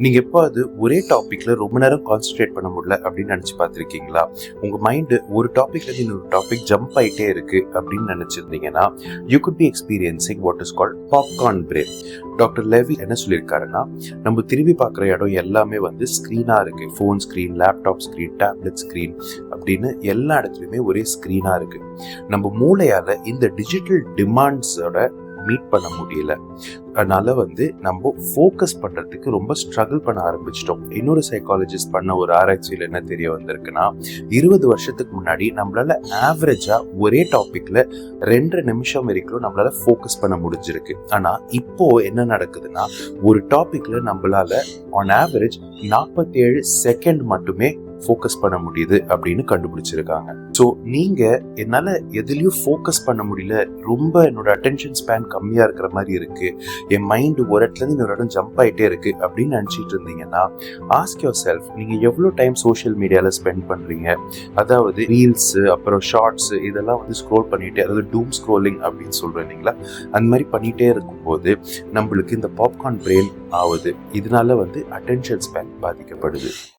நீங்க எப்போது ஒரே டாபிக்ல ரொம்ப நேரம் கான்சென்ட்ரேட் பண்ண முடியல அப்படின்னு நினைச்சு பார்த்துருக்கீங்களா? உங்க மைண்டு ஒரு டாபிக்ல இருந்து இன்னொரு டாபிக் ஜம்ப் ஆயிட்டே இருக்கு அப்படின்னு நினைச்சிருந்தீங்கன்னா, you could be experiencing what is called popcorn break. Doctor Levy என்ன சொல்லியிருக்காருன்னா, நம்ம திரும்பி பார்க்குற இடம் எல்லாமே ஸ்க்ரீனாக இருக்கு. Phone screen, laptop screen, tablet screen அப்படின்னு எல்லா இடத்துலையுமே ஒரே ஸ்க்ரீனாக இருக்கு. நம்ம மூளையால இந்த டிஜிட்டல் டிமாண்ட்ஸோட மீட் பண்ண முடியல. அதனால நம்ம ஃபோக்கஸ் பண்றதுக்கு ரொம்ப ஸ்ட்ரகிள் பண்ண ஆரம்பிச்சிட்டோம். இன்னொரு சைக்காலஜிஸ்ட் பண்ண ஒரு ஆராய்ச்சியில் என்ன தெரிய வந்திருக்குன்னா, 20 வருஷத்துக்கு முன்னாடி நம்மளால ஆவரேஜா ஒரே டாபிக்ல 2 நிமிஷம் வரைக்கும் நம்மளால ஃபோக்கஸ் பண்ண முடிஞ்சிருக்கு. ஆனா இப்போ என்ன நடக்குதுன்னா, ஒரு டாபிக்ல நம்மளால ஆன் ஆவரேஜ் 47 செகண்ட் மட்டுமே ஃபோக்கஸ் பண்ண முடியுது அப்படின்னு கண்டுபிடிச்சிருக்காங்க. ஸோ நீங்க என்னால எதுலயும் ஃபோக்கஸ் பண்ண முடியல, ரொம்ப என்னோட அட்டென்ஷன் ஸ்பேன் கம்மியா இருக்கிற மாதிரி இருக்கு, என் மைண்ட் ஒரு இடத்துல இருந்து இன்னொரு இடம் ஜம்ப் ஆயிட்டே இருக்கு அப்படின்னு நினைச்சிட்டு இருந்தீங்கன்னா, ஆஸ்க் யுவர் செல்ஃப், நீங்க எவ்வளவு டைம் சோஷியல் மீடியால ஸ்பெண்ட் பண்றீங்க? அதாவது ரீல்ஸ், அப்புறம் ஷார்ட்ஸ், இதெல்லாம் ஸ்க்ரோல் பண்ணிட்டே, அதாவது டூம் ஸ்க்ரோலிங் அப்படின்னு சொல்றேன் இல்லைங்களா, அந்த மாதிரி பண்ணிட்டே இருக்கும்போது நம்மளுக்கு இந்த பாப்கார்ன் பிரெயின் ஆகுது. இதனால அட்டென்ஷன் ஸ்பேன் பாதிக்கப்படுது.